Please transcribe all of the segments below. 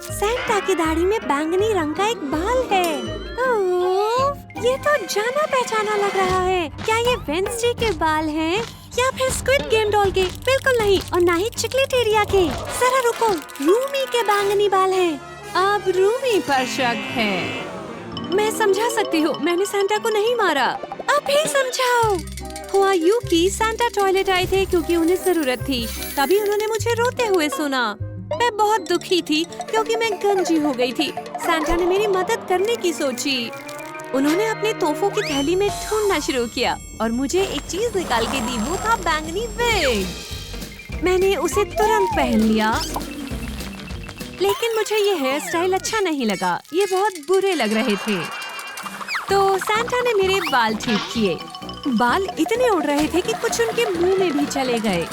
Santa की दाढ़ी में बैंगनी रंग का एक बाल है। ओह, ये तो जाना पहचाना लग रहा है। क्या ये वेडनेसडे के बाल हैं? या फिर स्क्विड गेम डॉल के? बिल्कुल नहीं, और ना ही चिकलेटेरिया के। जरा रुको, रूमी के बैंगनी बाल हैं। अब रूमी पर शक है। मैं समझा सकती हूँ, मैंने सैंटा को नहीं मारा। अब भी समझाओ। हुआ यूं कि सैंटा टॉयलेट आए थे क्योंकि उन्हें जरूरत थी। तभी उन्होंने मुझे रोते हुए सुना। मैं बहुत दुखी थी क्योंकि मैं गंजी हो गई थी। सैंटा ने मेरी मदद करने की सोची। उन्होंने अपने तोहफों की थैली में ढूंढना शुरू किया और मुझे एक चीज निकाल के दी। वो था बैंगनी विग। मैंने उसे तुरंत पहन लिया, लेकिन मुझे ये हेयर स्टाइल अच्छा नहीं लगा। ये बहुत बुरे लग रहे थे। तो सैंटा ने मेरे बाल ठीक किए। बाल इतने उड़ रहे थे कि कुछ उनके मुंह में भी चले गए।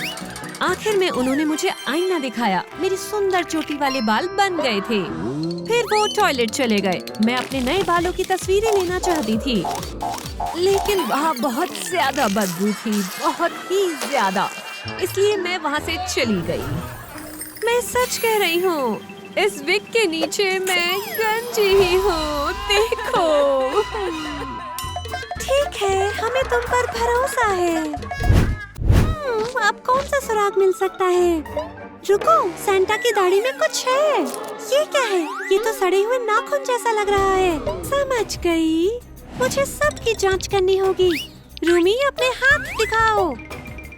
आखिर में उन्होंने मुझे आईना दिखाया। मेरी सुंदर चोटी वाले बाल बन गए थे। फिर वो टॉयलेट चले गए। मैं अपने नए बालों की तस्वीरें लेना चाहती थी, लेकिन वहाँ बहुत ज्यादा बदबू थी, बहुत ही ज्यादा। इसलिए मैं वहाँ से चली गई। मैं सच कह रही हूँ, इस विग के नीचे मैं गंजी ही हूँ। देखो। ठीक है, हमें तुम पर भरोसा है। अब कौन सा सुराग मिल सकता है? रुको, सैंटा की दाढ़ी में कुछ है। ये क्या है? ये तो सड़े हुए नाखून जैसा लग रहा है। समझ गई, मुझे सबकी जांच करनी होगी। रूमी, अपने हाथ दिखाओ।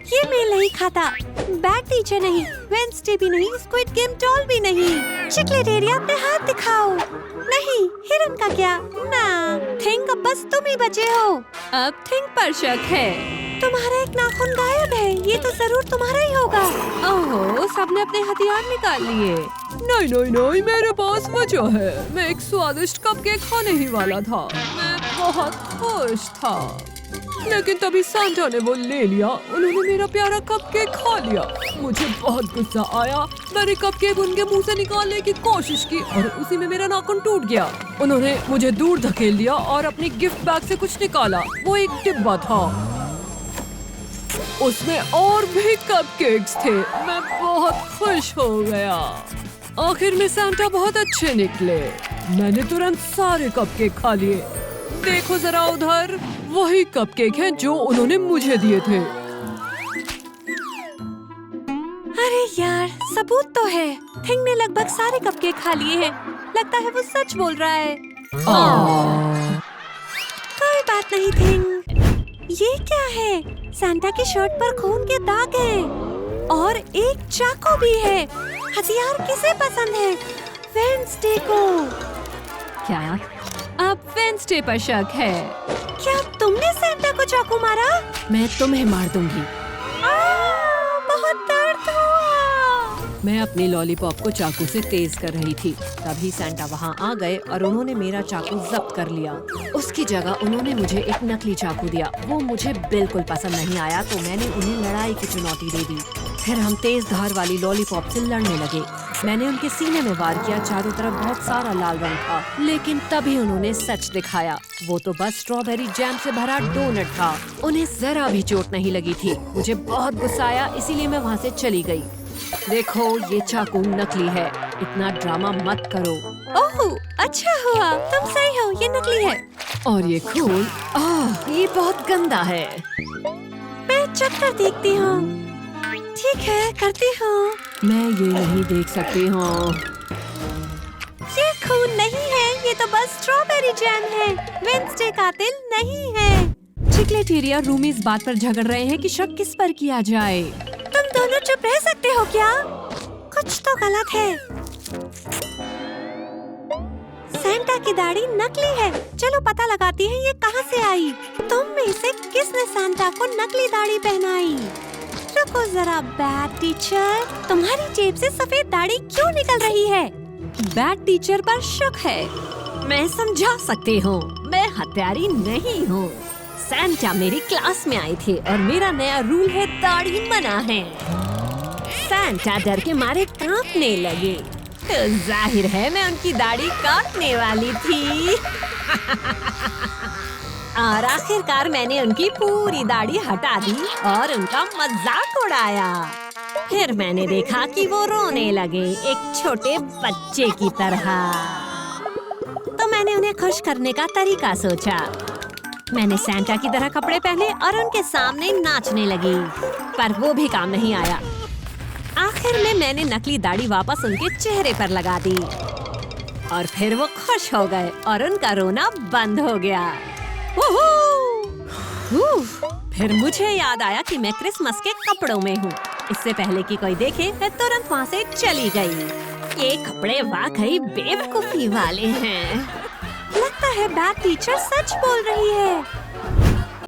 ये मेल नहीं खाता। बैड टीचर नहीं, वेडनेसडे भी नहीं, स्क्विड गेम डॉल भी नहीं। चिकलेटेरिया, अपने हाथ दिखाओ। नहीं, हिरन का क्या? ना, थिंक, अब बस तुम ही बचे हो। अब थिंक पर शक है। तुम्हारा एक नाखून गायब है। ये तो जरूर तुम्हारा ही होगा। ओहो, सबने अपने हथियार निकाल लिए। नहीं नहीं नहीं, मेरे पास वजह है। मैं एक स्वादिष्ट कपकेक खाने ही वाला था। मैं बहुत खुश था, लेकिन तभी सैंटा ने वो ले लिया। उन्होंने मेरा प्यारा कपकेक खा लिया। मुझे बहुत गुस्सा आया। मैंने कपकेक उनके मुंह से निकालने की कोशिश की और उसी में मेरा नाखून टूट गया। उन्होंने मुझे दूर धकेल दिया और अपनी गिफ्ट बैग से कुछ निकाला। वो एक डिब्बा था, उसमें और भी कपकेक्स थे। मैं बहुत खुश हो गया। आखिर में सैंटा बहुत अच्छे निकले। मैंने तुरंत सारे कपकेक खा लिए। देखो जरा उधर, वही कपकेक हैं जो उन्होंने मुझे दिए थे। अरे यार, सबूत तो है। थिंग ने लगभग सारे कपकेक खा लिए हैं। लगता है वो सच बोल रहा है। कोई बात नहीं थिंग। ये क्या है? सैंटा की शर्ट पर खून के दाग हैं और एक चाकू भी है। हथियार किसे पसंद है? वेडनेसडे को। क्या? अब वेडनेसडे पर शक है। क्या तुमने सैंटा को चाकू मारा? मैं तुम्हें मार दूंगी। बहुत दर्द हुआ। मैं अपनी लॉलीपॉप को चाकू से तेज कर रही थी। तभी सैंटा वहाँ आ गए और उन्होंने मेरा चाकू जब्त कर लिया। उसकी जगह उन्होंने मुझे एक नकली चाकू दिया। वो मुझे बिल्कुल पसंद नहीं आया, तो मैंने उन्हें लड़ाई की चुनौती दे दी। फिर हम तेज धार वाली लॉलीपॉप से लड़ने लगे। मैंने उनके सीने में वार किया। चारों तरफ बहुत सारा लाल रंग था, लेकिन तभी उन्होंने सच दिखाया। वो तो बस स्ट्रॉबेरी जैम से भरा डोनट था। उन्हें जरा भी चोट नहीं लगी थी। मुझे बहुत गुस्सा आया, इसीलिए मैं वहाँ से चली गई। देखो, ये चाकू नकली है। इतना ड्रामा मत करो। ओह, अच्छा हुआ, तुम सही हो, ये नकली है। और ये खून, ये बहुत गंदा है। मैं चेक कर देखती हूँ। ठीक है, करती हूँ। मैं ये नहीं देख सकती हूँ। ये खून नहीं है, ये तो बस स्ट्रॉबेरी जैम है। वेडनेसडे कातिल नहीं है। चिकलेटेरिया, रूमी इस बात पर झगड़ रहे हैं कि शक किस पर किया जाए। तुम दोनों चुप रह सकते हो क्या? कुछ तो गलत है। सैंटा की दाढ़ी नकली है। चलो पता लगाती हैं ये कहाँ से आई। तुम में से किसने सैंटा को नकली दाढ़ी पहनाई? रुको जरा, बैड टीचर, तुम्हारी जेब से सफेद दाढ़ी क्यों निकल रही है? बैड टीचर पर शक है। मैं समझा सकती हूँ, मैं हत्यारी नहीं हूँ। सैंटा मेरी क्लास में आए थे और मेरा नया रूल है, दाढ़ी मना है। सैंटा डर के मारे कांपने लगे। तो जाहिर है मैं उनकी दाढ़ी काटने वाली थी। और आखिरकार मैंने उनकी पूरी दाढ़ी हटा दी और उनका मजाक उड़ाया। फिर मैंने देखा कि वो रोने लगे, एक छोटे बच्चे की तरह। तो मैंने उन्हें खुश करने का तरीका सोचा। मैंने सैंटा की तरह कपड़े पहने और उनके सामने नाचने लगी, पर वो भी काम नहीं आया। आखिर में मैंने नकली दाढ़ी वापस उनके चेहरे पर लगा दी और फिर वो खुश हो गए और उनका रोना बंद हो गया। फिर मुझे याद आया कि मैं क्रिसमस के कपड़ों में हूँ। इससे पहले कि कोई देखे, मैं तुरंत वहाँ से चली गई। ये कपड़े वाकई बेवकूफी वाले हैं। लगता है बैड टीचर सच बोल रही है।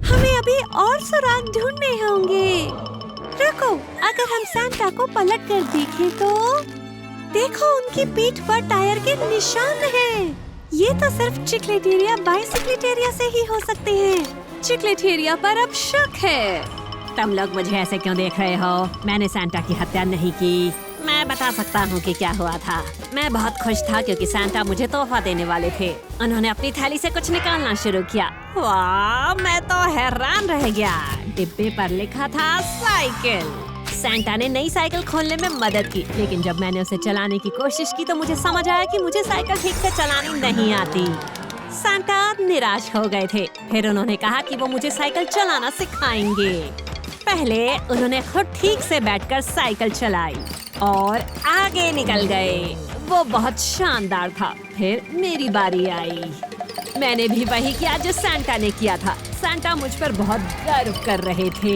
हमें अभी और सुराग ढूंढने होंगे। रुको, अगर हम सैंटा को पलट कर देखें तो देखो, उनकी पीठ पर टायर के निशान हैं। ये तो सिर्फ चिकलेटेरिया बाइसिक्लेटेरिया से ही हो सकते हैं। चिकलेटेरिया पर अब शक है। तुम लोग मुझे ऐसे क्यों देख रहे हो? मैंने सैंटा की हत्या नहीं की। मैं बता सकता हूँ कि क्या हुआ था। मैं बहुत खुश था क्योंकि सैंटा मुझे तोहफा देने वाले थे। उन्होंने अपनी थैली से कुछ निकालना शुरू किया। वाह, मैं तो हैरान रह गया। डिब्बे पर लिखा था साइकिल। सैंटा ने नई साइकिल खोलने में मदद की, लेकिन जब मैंने उसे चलाने की कोशिश की तो मुझे समझ आया कि मुझे साइकिल ठीक से चलानी नहीं आती। सैंटा निराश हो गए थे। फिर उन्होंने कहा कि वो मुझे साइकिल चलाना सिखाएंगे। पहले उन्होंने खुद ठीक से बैठकर साइकिल चलाई और आगे निकल गए। वो बहुत शानदार था। फिर मेरी बारी आई। मैंने भी वही किया जो सैंटा ने किया था। सैंटा मुझ पर बहुत गर्व कर रहे थे,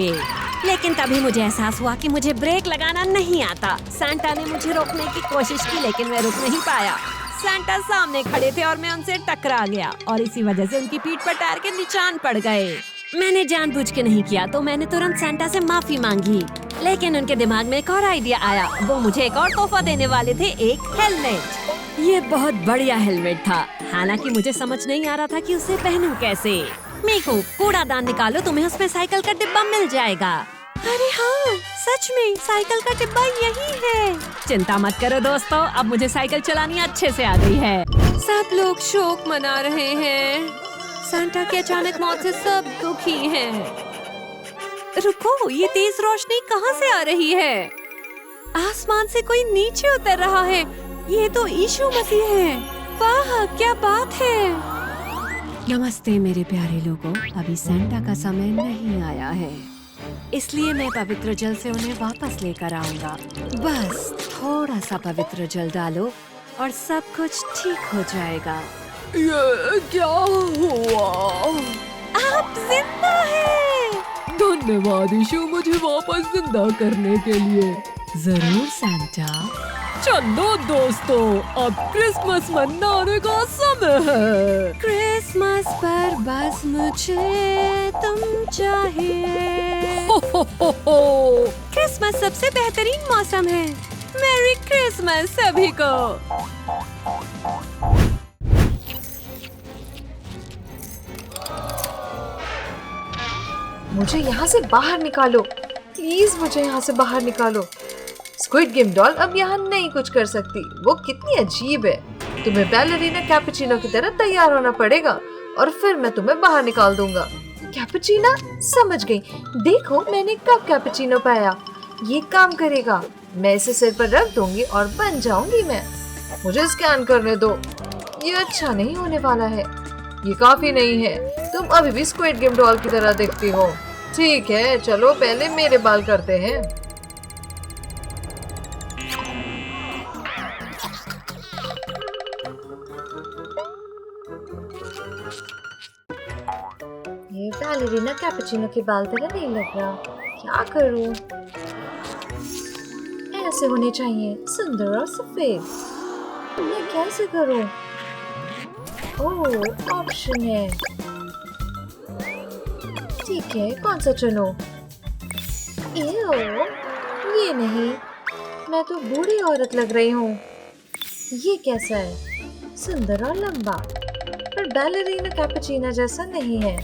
लेकिन तभी मुझे एहसास हुआ कि मुझे ब्रेक लगाना नहीं आता। सैंटा ने मुझे रोकने की कोशिश की, लेकिन मैं रुक नहीं पाया। सैंटा सामने खड़े थे और मैं उनसे टकरा गया और इसी वजह से उनकी पीठ पर टायर के निशान पड़ गए। मैंने जानबूझ के नहीं किया, तो मैंने तुरंत सैंटा से माफी मांगी। लेकिन उनके दिमाग में एक और आइडिया आया। वो मुझे एक और तोहफा देने वाले थे, एक हेलमेट। ये बहुत बढ़िया हेलमेट था। हालांकि मुझे समझ नहीं आ रहा था कि उसे पहनूं कैसे। मीकू, कूड़ादान निकालो, तुम्हें उसमें साइकिल का डिब्बा मिल जाएगा। अरे हाँ, सच में साइकिल का डिब्बा यही है। चिंता मत करो दोस्तों, अब मुझे साइकिल चलानी अच्छे से आ गई है। सब लोग शोक मना रहे हैं। सैंटा की अचानक मौत से सब दुखी हैं। रुको, ये तेज रोशनी कहाँ से आ रही है? आसमान से कोई नीचे उतर रहा है। ये तो यीशु मसीह है। वाह, क्या बात है। नमस्ते मेरे प्यारे लोगों, अभी सैंटा का समय नहीं आया है, इसलिए मैं पवित्र जल से उन्हें वापस लेकर आऊंगा। बस थोड़ा सा पवित्र जल डालो और सब कुछ ठीक हो जाएगा। ये क्या हुआ? आप जिंदा हैं। धन्यवाद यीशु, मुझे वापस जिंदा करने के लिए। जरूर सैंटा। चलो दोस्तों, अब क्रिसमस मनाने का समय है। क्रिसमस पर बस मुझे तुम चाहिए। हो। क्रिसमस सबसे बेहतरीन मौसम है। मैरी क्रिसमस सभी को। मुझे यहाँ से बाहर निकालो, प्लीज मुझे यहाँ से बाहर निकालो। स्क्विड गेम डॉल अब यहाँ नहीं कुछ कर सकती। वो कितनी अजीब है। तुम्हें बैलरीना कैपुचिनो की तरह तैयार होना पड़ेगा और फिर मैं तुम्हें बाहर निकाल दूंगा। कैपुचिना, समझ गई। देखो, मैंने कब कैपुचिनो पाया। ये काम करेगा। मैं इसे सिर पर रख दूंगी और बन जाऊंगी मैं। मुझे स्कैन करने दो। ये अच्छा नहीं होने वाला है। ये काफी नहीं है। तुम अभी भी स्क्विड गेम डॉल की तरह दिखती हो। ठीक है, चलो पहले मेरे बाल करते हैं। ये बैलरीना कैपुचिनो के बाल तरह नहीं लग रहा। क्या करूं? ऐसे होने चाहिए, सुंदर और सफेद। मैं कैसे करूं? ओह, ऑप्शन है। ठीक है, कौन सा चुनो? ये नहीं, मैं तो बूढ़ी औरत लग रही हूँ। ये कैसा है? सुंदर और लंबा, पर बैलरीना कैपुचिनो जैसा नहीं है।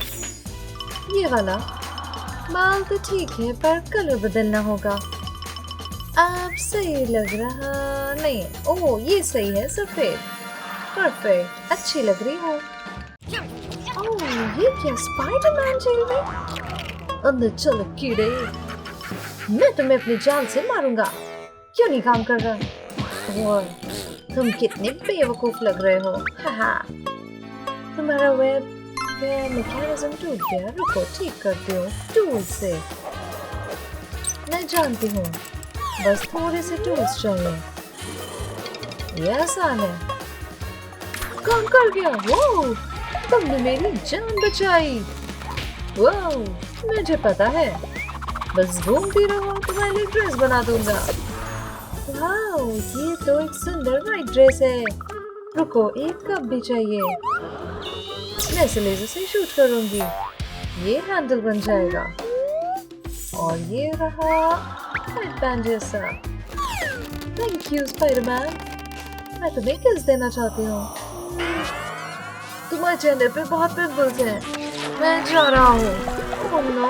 ये वाला बाल तो ठीक है, पर कलर बदलना होगा। अब सही लग रहा नहीं। ओह, ये सही है, सफेद। परफेक्ट, अच्छी लग रही हूँ। ओह, ये क्या स्पाइडरमैन जेल में? अंदर चलो कीड़े। मैं तुम्हें अपनी जान से मारूंगा। क्यों नहीं काम कर रहा? और तुम कितने बेवकूफ लग रहे हो। हाहा। तुम्हारा वेब मैकेनिज्म टूट गया। रुको, ठीक करती हूँ टूल से। मैं जानती हूँ, बस थोड़े से टूल्स चाहिए। ये आसान है। काम कर गया। वो तुमने मेरी जान बचाई। वो मुझे पता है, बस घूमती रहो, तुम्हारे लिए ड्रेस बना दूंगा। वाओ, ये तो एक सुंदर वाइट ड्रेस है। रुको, एक कप भी चाहिए। मैं इसे लेजर से शूट करूंगी। ये हैंडल बन जाएगा और ये रहा हेडबैंड जैसा। Thank you Spiderman. मैं तुम्हें किस देना चाहती हूँ। तुम्हारे चेहरे पे बहुत पिंपल्स हैं। मैं जा रहा हूँ। ओह नो,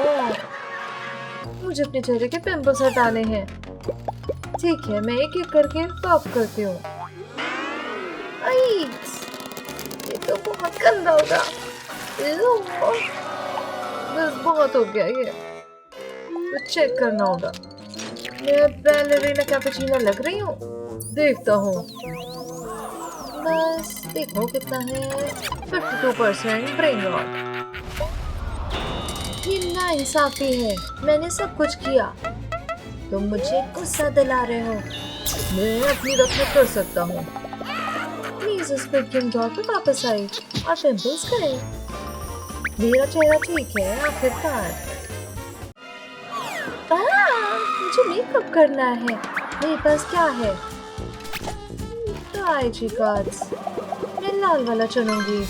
मुझे अपने चेहरे के पिंपल्स हटाने हैं। ठीक है, मैं एक एक करके पॉप करती हूँ। ये तो बहुत गंदा होगा। बस बहुत हो गया ये। तो चेक करना होगा। मैं बैलेरिना कैपुचिनो लग रही हूँ। देखता हूँ। बस देखो कितना है। 52% ब्रेन रॉट। ये नाइंसाफी है। मैंने सब कुछ किया। तुम मुझे गुस्सा दिला रहे हो। मैं अपनी रक्षा कर सकता हूँ। प्लीज स्क्विड गेम डॉल पे वापस आई और पिंपल्स करें। मेरा चेहरा ठीक है आखिरकार। मुझे मेकअप करना है। मेरे पास क्या है? IG cards. मैं लाल वाला चुनूंगी।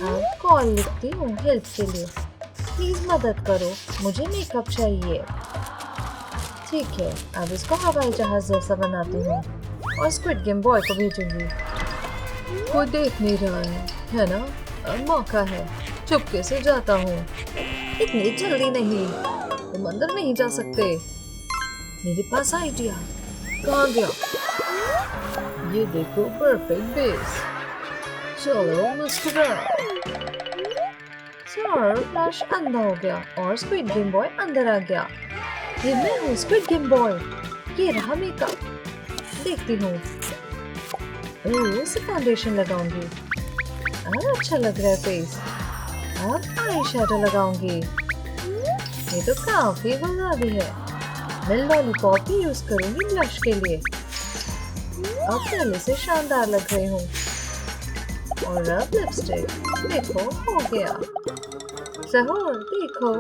अब कॉल लिखती हूँ हेल्प के लिए। प्लीज मदद करो, मुझे मेकअप चाहिए। ठीक है, अब इसको हवाई जहाज जैसा बनाती हूँ और स्क्विड गेम बॉय को भेजूंगी। कोई देख नहीं रहा है ना? अब मौका है। चुपके से जाता हूँ। इतनी जल्दी नहीं, तुम अंदर नहीं जा सकते। मेरे पास आइडिया। कहाँ गया? ये देखो, परफेक्ट बेस। चलो मुस्कुराओ। सर, फ्लैश अंधा हो गया और स्क्विड गेम बॉय अंदर आ गया। ये मैं हूँ स्क्विड गेम बॉय। ये रहा मेकअप। देखती हूँ। से फाउंडेशन लगाऊंगी। अच्छा लग रहा है फेस। अब आई शैडो लगाऊंगी। ये तो काफी गुलाबी है। मैं लॉलीपॉप भी यूज करूंगी ब्लश के लिए। अब पहले से शानदार लग रही हूँ। और अब लिपस्टिक। देखो, हो गया। सहूर, देखो,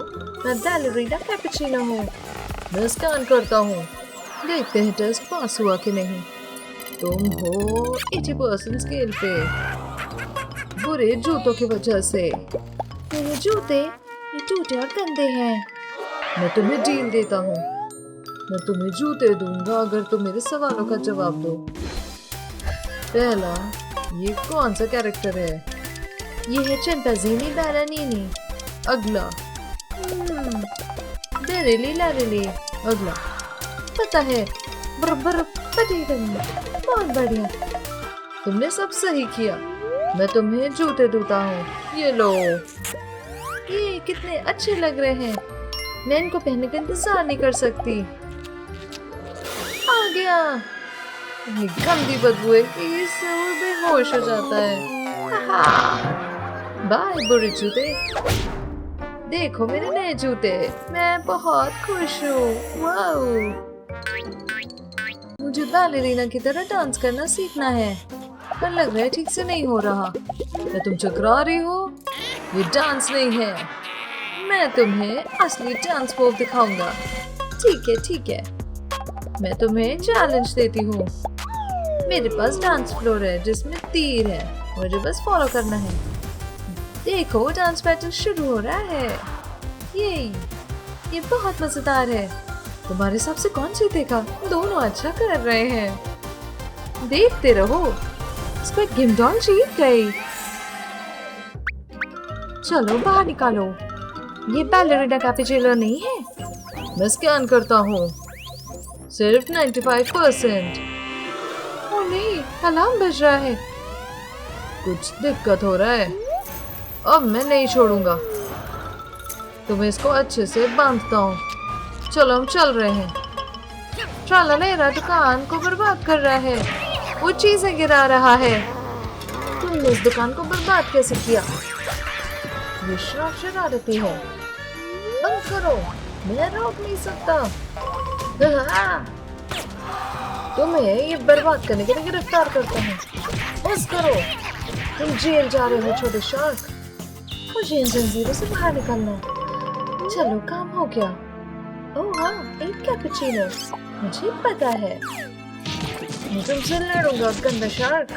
मैं बैलेरिना कैपुचिनो हूँ। मैं स्कैन करता हूँ। देखते हैं टेस्ट पास हुआ कि नहीं। तुम हो 80% स्केल पे। बुरे जूतों की वजह से। मेरे जूते ये टूटे और गंदे हैं। मैं तुम्हें डील देता हूँ। मैं तुम्हें जूते दूंगा अगर तुम मेरे सवालों का जवाब दो। पहला, ये कौन सा कैरेक्टर है? ये है चिंपैंज़ीनी बैरानीनी। अगला, बेरेली लैरेली। अगला, पता है, बरबर पटेगन। बहुत बढ़िया, तुमने सब सही किया। मैं तुम्हें जूते दूता हूँ। ये लो। ये कितने अच्छे लग रहे हैं। मैं इनको पहनने का इंतजार नहीं कर सकती। आ गया। ये गंदी बदबू है कि इससे वो बेहोश हो जाता है। बाय बुरे जूते। देखो मेरे नए जूते। मैं बहुत खुश हूँ। वाओ, मुझे बैलेरिना की तरह डांस करना सीखना है, पर लग रहा है ठीक से नहीं हो रहा। क्या तुम चकरा रही हो? ये डांस नहीं है। मैं तुम्हें असली डांस मूव दिखाऊंगा। ठीक है, मैं तुम्हें चैलेंज देती हूँ। मेरे पास डांस फ्लोर है जिसमें तीर है। मुझे बस फॉलो करना है। देखो, डांस बैटल शुरू हो रहा है। ये बहुत मजेदार है। तुम्हारे हिसाब से कौन जीतेगा? दोनों अच्छा कर रहे हैं। देखते रहो। स्क्विड गेम डॉल जीत गई। चलो बाहर निकालो। ये बैलेरिना कैपुचिनो नहीं है। मैं स्कैन करता हूँ। सिर्फ 95%। ओह नहीं, अलार्म बज रहा है। कुछ दिक्कत हो रहा है। अब मैं नहीं छोड़ूंगा। तुम्हें इसको अच्छे से बांधता हूँ। चलो हम चल रहे हैं। ट्रालालेरा दुकान को बर्बाद कर रहा है, वो चीजें गिरा रहा है। तुमने इस दुकान को बर्बाद कैसे किया? ये शरारती है। बंद करो, मैं रोक नहीं सकता। तुम्हें ये बर्बाद करने के लिए गिरफ्तार करता हूँ। बस करो, तुम जेल जा रहे हो छोटे शार्क। मुझे इन जंजीरों से बाहर निकलना है। चलो काम हो गया। ओह हाँ, एक कैपुचिनो, मुझे पता है। मैं तुमसे लड़ूंगा गंदा शार्क।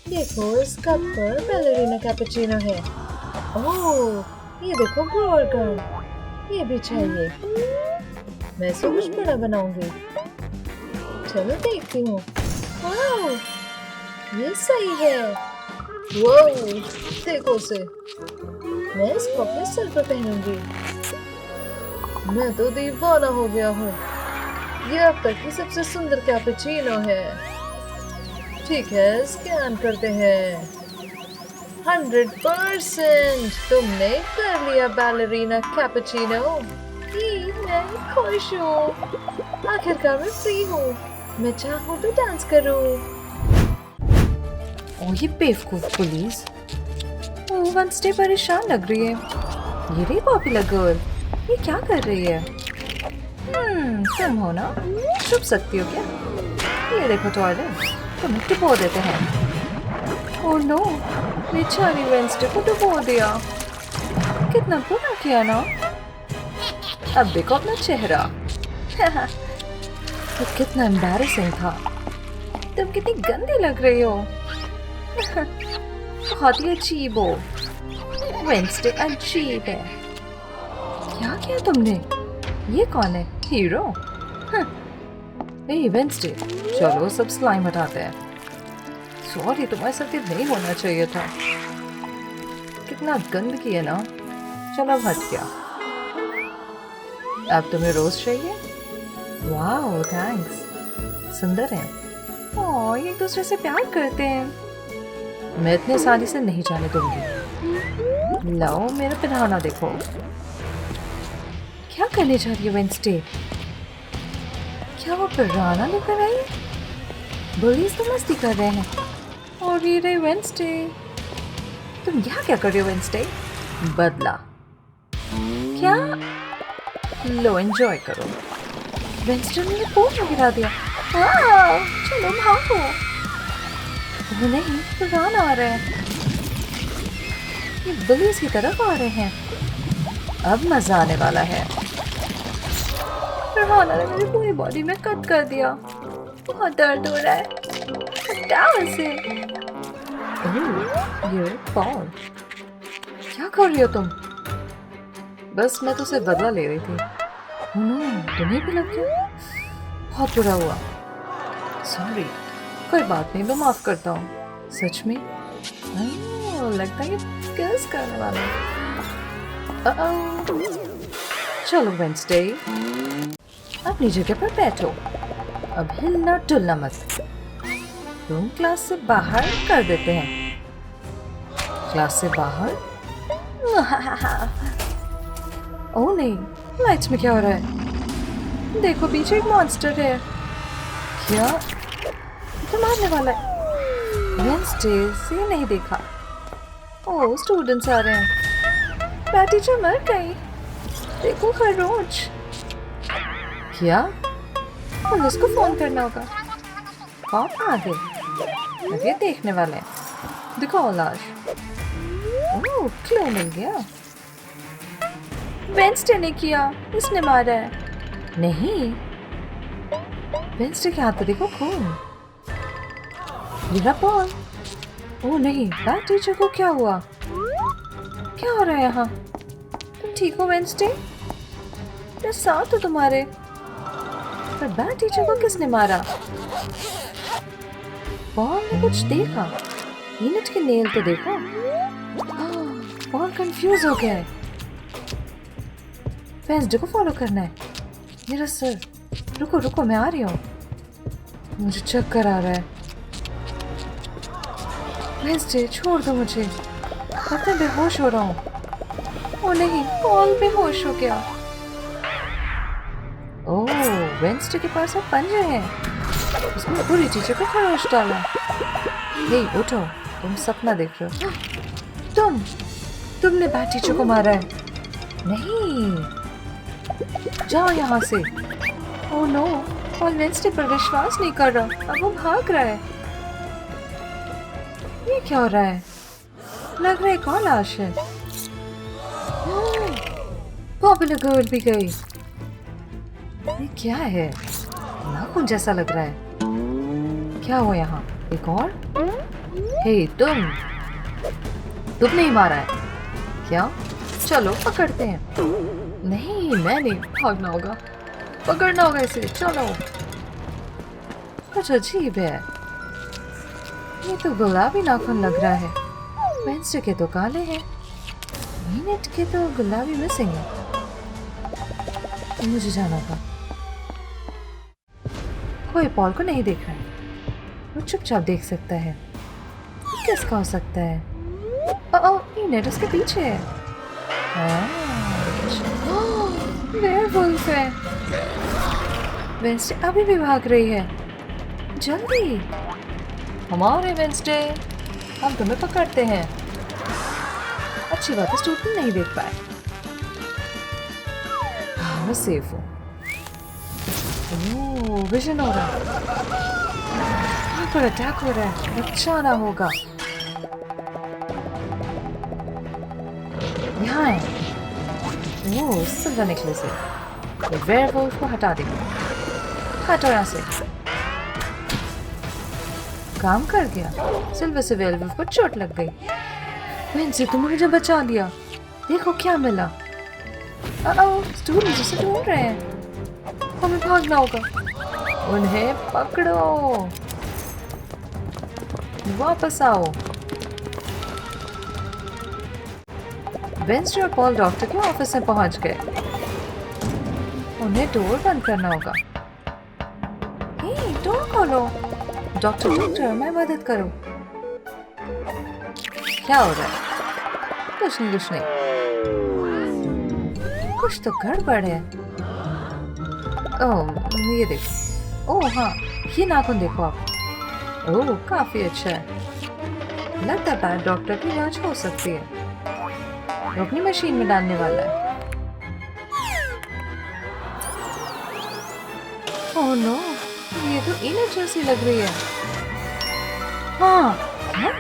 देखो इस कप पर बैलेरिना कैपुचिनो है। ओह, ये देखो ग्रोवर गन, ये भी चाहिए। मैं इसे कुछ बड़ा बनाऊंगी। चलो देखती हूँ। वाह, ये सही है। वाह, देखो उसे। मैं इसको अपने सर पर पहनूंगी। मैं तो दीवाना हो गया हूँ। ये अब तक की सबसे सुंदर कैपुचिनो है। ठीक है, स्कैन करते हैं। 100% तुमने कर लिया बैलेरिना कैपुचिनो। मैं खुश हूँ। आखिरकार मैं फ्री हूँ। मैं चाहूँ तो डांस करूँ। ओह ये बेवकूफ पुलिस। ओह वेडनेसडे परेशान लग रही है। ये रही पॉपुलर गर्ल, ये क्या कर रही है? तुम हो ना, छुप सकती हो क्या? ये देखो टॉयलेट, तुम्हें डुबो देते हैं। ओह नो, बेचारी वेडनेसडे को डुबो दिया। कितना बुरा किया ना। अब देखो अपना चेहरा। तो कितना एम्बैरेसिंग था। तुम कितनी गंदी लग रही हो। बहुत ही अजीब हो। वेडनेसडे अजीब है। क्या किया तुमने? ये कौन है? हीरो? वेडनेसडे, चलो सब स्लाइम हटाते हैं। सॉरी, तुम्हारे साथ ये नहीं होना चाहिए था। कितना गंदगी है ना। चलो अब हट गया। अब तुम्हें रोज चाहिए? वाह थैंक्स, सुंदर है। ओह ये एक दूसरे से प्यार करते हैं। मैं इतने आसानी से नहीं जाने दूंगी। लाओ मेरा पहनावा देखो। क्या करने जा रही है वेडनेसडे? क्या वो पिराना लेकर आई? बुलीज तो मस्ती कर रहे हैं। और ये रही वेडनेसडे। तुम यहाँ क्या कर रही हो वेडनेसडे? बदला। क्या? लो एंजॉय करो। वेडनेसडे ने पोल में गिरा दिया। चलो भागो। वो नहीं, पिराना आ रहे हैं। ये बुलीज की तरफ आ रहे हैं। अब मजा आने वाला है। पिराना ने मेरी पूरी बॉडी में कट कर दिया। बहुत दर्द हो रहा है। हटाओ इसे। ये पॉल, क्या कर रही हो तुम? बस मैं तो सिर्फ बदला ले रही थी। तुम्हें भी लग गया? बहुत बुरा हुआ। सॉरी, कोई बात नहीं, मैं माफ करता हूँ। सच में? लगता है ये किस करने वाला है। चलो वेडनेसडे, अपनी जगह पर बैठो। अब हिलना डुलना मत। तुम क्लास से बाहर कर देते हैं। क्लास से बाहर? ओह नहीं, लाइट्स में क्या हो रहा है? देखो पीछे एक मॉन्स्टर है। क्या? तो मारने वाला है। वेडनेसडे से नहीं देखा। ओह स्टूडेंट्स आ रहे हैं। बैड टीचर मर गई। देखो खरगोश। क्या? पुलिस को फोन करना होगा। कौन आ गए? ये देखने वाले हैं। दिखाओ लाश। ओह क्लू मिल गया। वेडनेसडे ने किया, इसने मारा है। नहीं, वेडनेसडे के हाथ पे देखो खून। मेरा बॉल। ओह नहीं, बैड टीचर को क्या हुआ? क्या हो रहा है यहाँ? तुम ठीक हो वेडनेसडे? मैं साथ हूँ तुम्हारे। पर बैड टीचर को किसने मारा? बॉल ने कुछ देखा। यूनिट के नेल तो देखो। बॉल कंफ्यूज हो गया है। वेडनेसडे को फॉलो करना है। मेरा सर। रुको रुको, मैं आ रही हूँ। मुझे चक्कर आ रहा है। वेडनेसडे छोड़ दो मुझे। पता है बेहोश हो रहा हूँ। ओ नहीं, बॉल बेहोश हो गया। वेंसडे के पास अब पंजे हैं। उसने पूरी टीचर को खरोच डाला। हे उठो, तुम सपना देख रहे हो। तुमने बैड टीचर को मारा है। नहीं, जाओ यहाँ से। ओह नो, पॉल वेंसडे पर विश्वास नहीं कर रहा। अब वो भाग रहा है। ये क्या हो रहा है? लग रहा है कौन लाश है? पॉपुलर गर्ल भी गई। ये क्या है? नाखून जैसा लग रहा है। क्या हुआ यहाँ? एक और? हे तुमने ही मारा है क्या? चलो पकड़ते हैं। नहीं, मैं नहीं, भागना होगा, पकड़ना होगा इसे। चलो। कुछ अजीब है। ये तो गुलाबी नाखून लग रहा है। वेंसडे के तो काले हैं। मीनट के तो गुलाबी मिसिंग है। मुझे जाना था। कोई पॉल को नहीं देख रहा है। वो चुपचाप देख सकता है। किसका हो सकता है? मीनट उसके पीछे है। वेयरवुल्फ है। वेंसडे अभी भी भाग रही है। जल्दी, हमारे वेंसडे, हम तुम्हें पकड़ते हैं। अच्छी बात है, स्टूडेंट नहीं देख पाए। मैं सेफ हूँ। ओह, विजन हो रहा है। यहाँ पर अटैक हो रहा है। बचाना होगा। यहाँ है। ओह, सिल्वर नेकलेस है। वेयरवुल्फ को हटा दे। हटो यहाँ से। काम कर गया। सिल्वर से वेयरवुल्फ को चोट लग गई। वेंसडे, तुमने मुझे बचा लिया। देखो क्या मिला। स्टूडेंट्स उसे ढूंढ रहे हैं। हमें भागना होगा। उन्हें पकड़ो। वापस आओ। वेंसडे और पॉल डॉक्टर के ऑफिस में पहुंच गए। उन्हें डोर बंद करना होगा। डोर खोलो। डॉक्टर, मैं मदद करो। क्या हो रहा है? कुछ नहीं। कुछ तो गड़बड़ है। ओह, ये देखो। ओह हाँ, ये नाखून देखो आप। ओह, काफी अच्छा है। लगता है बैड डॉक्टर की इलाज हो सकती है। वो अपनी मशीन में डालने वाला है। ओह नो, ये तो इनट जैसी लग रही है। हाँ,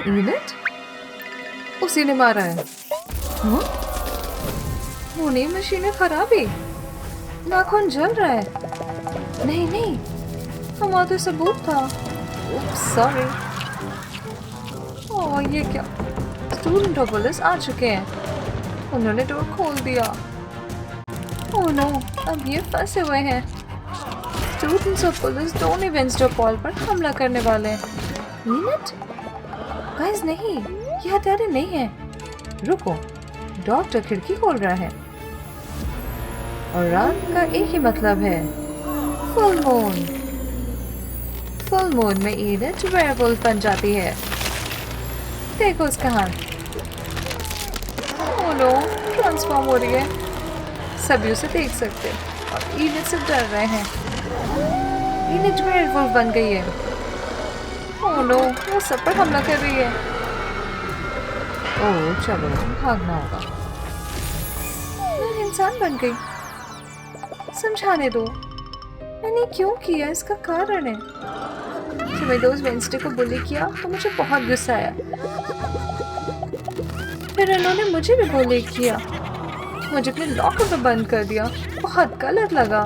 इनट? उसी ने मारा है। वो नहीं, मशीन खराबी। नाखून जल रहा है। नहीं, हमारा तो सबूत था। सॉरी। ओह, ये क्या? स्टूडेंट और पुलिस आ चुके हैं। उन्होंने डोर खोल दिया। ओह नो, अब ये फंसे हुए हैं। स्टूडेंट्स और पुलिस दोनों वेंसडे और पॉल पर हमला करने वाले हैं। मीनट? गाइस नहीं, ये हथियार नहीं है। रुको, डॉक्टर खिड़की खोल रहा है। और रात का एक ही मतलब है, फुल मून। फुल मून में ईनट वेयरवुल्फ बन जाती है। देखो उसका हाथ। ओह नो, ट्रांसफॉर्म हो रही है। सभी उसे देख सकते हैं और ईनट से डर रहे हैं। ईनट वेयरवुल्फ बन गई है। ओह नो, वो सब पर हमला कर रही है। ओह चलो, भागना होगा। मैं इंसान बन गई। समझाने दो, मैंने क्यों किया, इसका कारण है। जब मेरे दोस्त वेंसडे को बुली किया तो मुझे बहुत गुस्सा आया। फिर उन्होंने मुझे भी बुली किया। मुझे अपने लॉकर में बंद कर दिया। बहुत गलत लगा।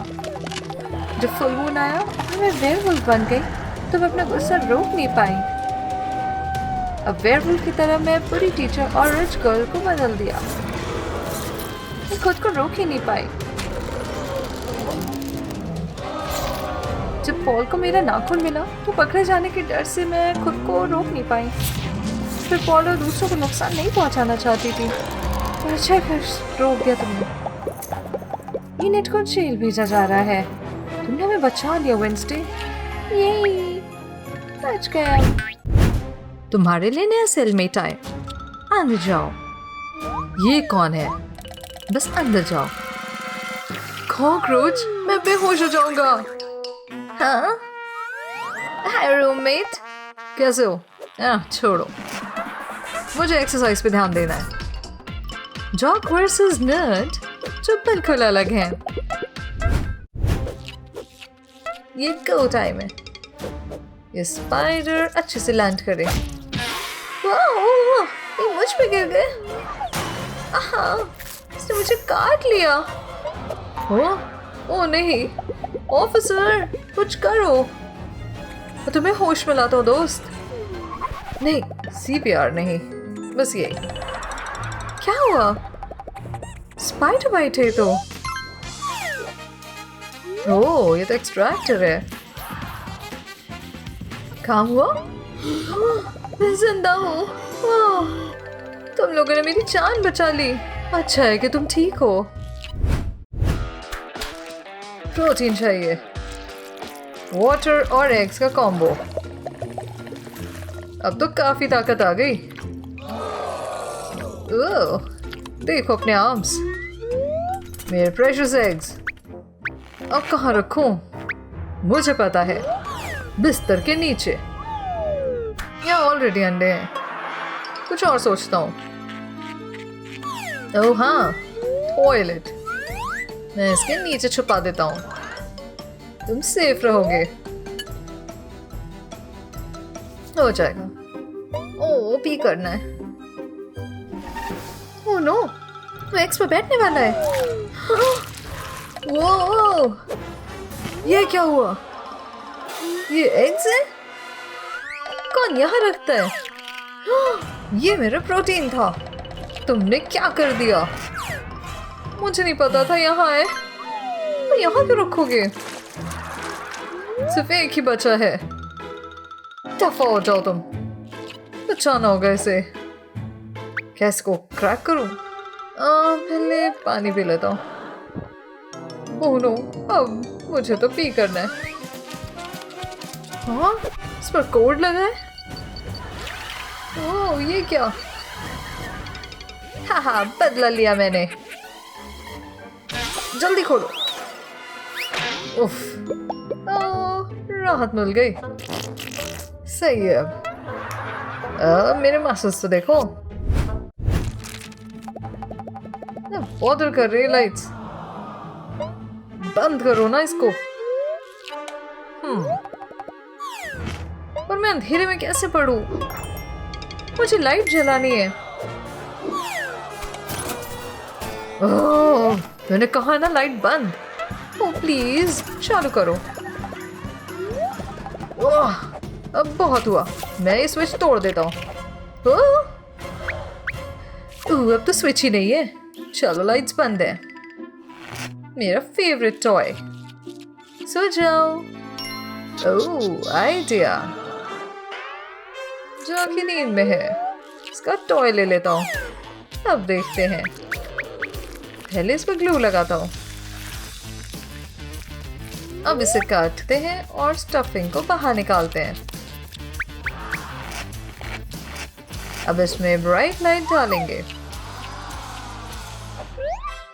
जब फुल मून आया और मैं वेयरवुल्फ बन गई तो मैं अपना गुस्सा रोक नहीं पाई। अब वेयरवुल्फ की तरह मैं पूरी टीचर और रिच गर्ल को बदल दिया। मैं खुद को रोक ही नहीं पाई। जब पॉल को मेरा नाखून मिला तो पकड़े जाने के डर से मैं खुद को रोक नहीं पाई। फिर पॉल और दूसरों को नुकसान नहीं पहुंचाना चाहती थी। पर अच्छा फिर रोक दिया तुमने। ईनट को जेल भेजा जा रहा है। तुमने हमें बचा लिया वेंसडे। यही बच गया। तुम्हारे लिए नया सेलमेट आए। अंदर जाओ। ये कौन है? बस अंदर जाओ। कॉकरोच, मैं बेहोश हो जाऊंगा। हाँ, हाय रूममेट, कैसे हो? छोड़ो, मुझे एक्सरसाइज पे ध्यान देना है। जॉक वर्सेस नर्ड जो बिल्कुल अलग हैं। ये गो टाइम है। ये स्पाइडर अच्छे से लैंड करे। वाह, ये मुझ पे गिर गए। आहा, इसने मुझे काट लिया। ओ नहीं, ऑफिसर कुछ करो। मैं तुम्हें होश में लाता हूँ दोस्त। नहीं, CPR नहीं, बस ये। क्या हुआ? स्पाइडर बाइट है तो। ओह, ये तो एक्सट्रैक्टर है। काम हुआ? मैं जिंदा हूँ। तुम लोगों ने मेरी जान बचा ली। अच्छा है कि तुम ठीक हो। प्रोटीन चाहिए, वाटर और एग्स का कॉम्बो। अब तो काफी ताकत आ गई। ओह, देखो अपने आर्म्स। मेरे प्रेशियस एग्स। अब कहाँ रखूं? मुझे पता है, बिस्तर के नीचे। यहाँ ऑलरेडी अंडे हैं। कुछ और सोचता हूँ। ओह हाँ, टॉयलेट। मैं इसके नीचे छुपा देता हूँ। तुम सेफ रहोगे। हो जाएगा। ओह, पी करना है। ओह नो, वो एक्स पे बैठने वाला है। वो ये क्या हुआ? ये एग्स है? कौन यहाँ रखता है? ये मेरा प्रोटीन था। तुमने क्या कर दिया? मुझे नहीं पता था यहाँ है। तो यहाँ क्यों रखोगे? सिर्फ एक ही बचा है। दफा हो जाओ तुम। बचाना होगा इसे। कैसे को क्रैक करूं? पहले पानी पी लेता हूँ। ओह नो, अब मुझे तो पी करना है। हाँ, इस पर कोड लगा है। ओह, ये क्या? हाँ, बदला लिया मैंने। जल्दी खोलो। उफ, राहत मिल गई। सही है। अब मेरे मसल्स तो देखो। बॉदर कर रही है लाइट्स। बंद करो ना इसको। पर मैं अंधेरे में कैसे पढूं? मुझे लाइट जलानी है। ओह, मैंने कहा ना लाइट बंद। ओह प्लीज चालू करो। ओह, अब बहुत हुआ। मैं ये स्विच तोड़ देता हूँ। अब तो स्विच ही नहीं है। चलो लाइट्स बंद है। मेरा फेवरेट टॉय। सो जाओ। Oh, idea. जो कि नींद में है, इसका टॉय ले लेता हूँ। अब देखते हैं। पहले इस पर ग्लू लगाता हूँ। अब इसे काटते हैं और स्टफिंग को बाहर निकालते हैं। अब इसमें ब्राइट लाइट डालेंगे।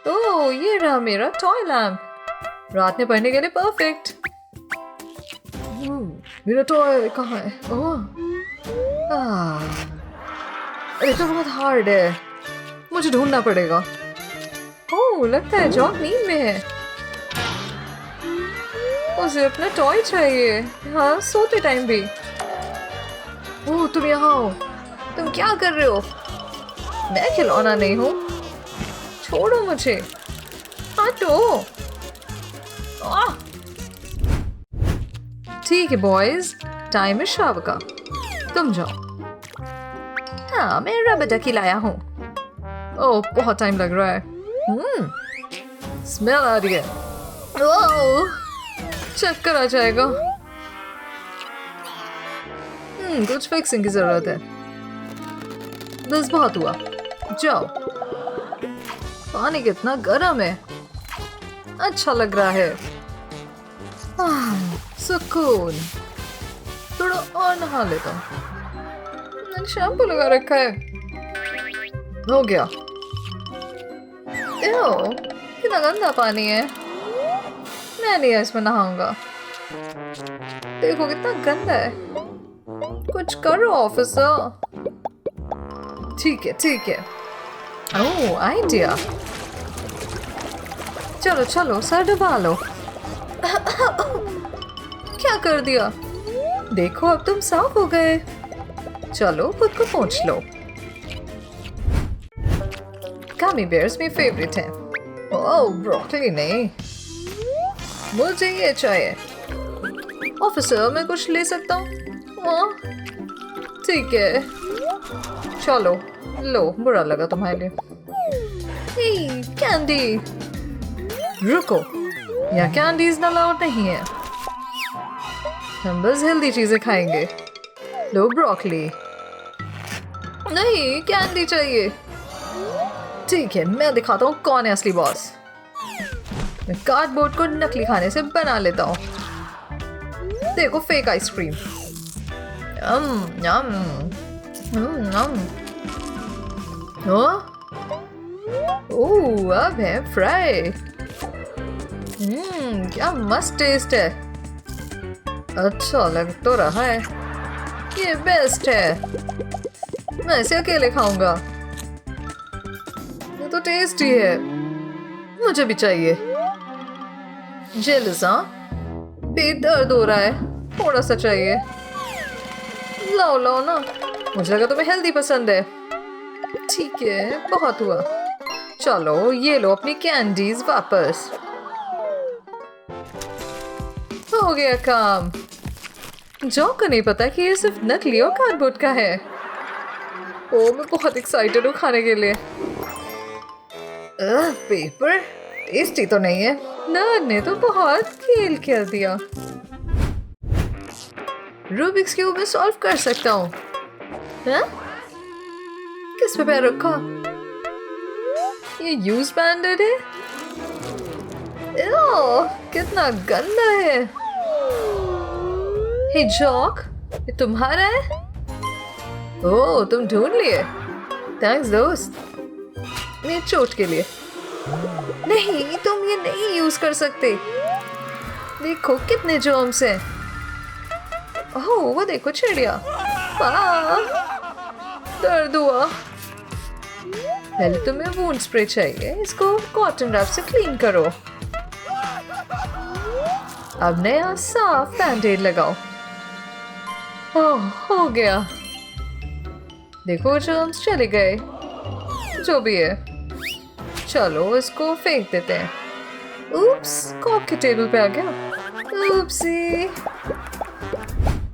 ओह, ये रहा मेरा टॉय लैम्प। रात में पढ़ने के लिए परफेक्ट। मेरा टॉय कहाँ है? अरे तो बहुत हार्ड है। मुझे ढूंढना पड़ेगा। ओह, लगता है जॉक नींद में है। उसे अपना टॉय चाहिए। हाँ, सोते टाइम भी। ओह, तुम यहाँ हो। तुम क्या कर रहे हो? मैं खिलौना नहीं हूँ। छोड़ो मुझे। हटो। ठीक है बॉयज, टाइम है शाम का। तुम जाओ। हाँ, मैं रबर डकी लाया हूँ। ओह, बहुत टाइम लग रहा है। स्मेल आ रही है। ओह, चक्कर आ जाएगा। कुछ फिक्सिंग की जरूरत है। बस बहुत हुआ। जाओ। पानी कितना गर्म है। अच्छा लग रहा है। सुकून। थोड़ा और नहा लेता हूँ। मैंने शैम्पू लगा रखा है। हो गया। कितना गंदा पानी है। मैं नहीं इसमें नहाऊंगा। देखो कितना गंदा है। कुछ करो ऑफिसर। ठीक है। ओह आइडिया। चलो चलो सर डुबा लो। क्या कर दिया? देखो अब तुम साफ हो गए। चलो खुद को पोंछ लो। गमी बेयर्स मेरे फेवरेट हैं। ओह ब्रोकली नहीं, मुझे ये चाहिए। ऑफिसर मैं कुछ ले सकता हूँ? हाँ ठीक है, चलो लो, बुरा लगा तुम्हारे लिए। हे कैंडी, रुको, यहाँ कैंडीज ना अलाउड नहीं है। हम बस हेल्दी चीजें खाएंगे। लो ब्रोकली। नहीं कैंडी चाहिए। ठीक है, मैं दिखाता हूँ कौन है असली बॉस। मैं कार्डबोर्ड को नकली खाने से बना लेता हूँ। देखो फेक आइसक्रीम। ओह अब है फ्राई। क्या मस्त टेस्ट है। अच्छा लग तो रहा है। ये बेस्ट है। मैं इसे अकेले खाऊंगा। ये तो टेस्टी है। मुझे भी चाहिए। जेलस हाँ? पेट दर्द हो रहा है, थोड़ा सा चाहिए। लाओ लाओ ना। मुझे लगा तुम्हें हेल्दी पसंद है। ठीक है, बहुत हुआ। चलो ये लो अपनी कैंडीज वापस। हो गया काम। जो को नहीं पता कि ये सिर्फ नकली और कार्डबोर्ड का है। ओ मैं बहुत एक्साइटेड हूँ खाने के लिए। पेपर टेस्टी तो नहीं है। नर्ड ने तो बहुत खेल कर दिया। रूबिक्स क्यूब में सॉल्व कर सकता हूँ। किस पे पैर रखा? ये यूज बैंडेड है। कितना गंदा है। हे जॉक, ये तुम्हारा है? ओह तुम ढूंढ लिए। थैंक्स दोस्त, मेरी चोट के लिए। नहीं तुम ये नहीं यूज कर सकते। देखो कितने जर्म्स हैं। ओह वो देखो चिड़िया। दर्द हुआ। पहले तुम्हें वूंड स्प्रे चाहिए। इसको कॉटन रैप से क्लीन करो। अब नया साफ बैंडेड लगाओ। ओह हो गया। देखो जर्म्स चले गए। जो भी है, चलो इसको फेंक देते हैं। उप्स, कॉक के टेबल पे आ गया। उप्सी।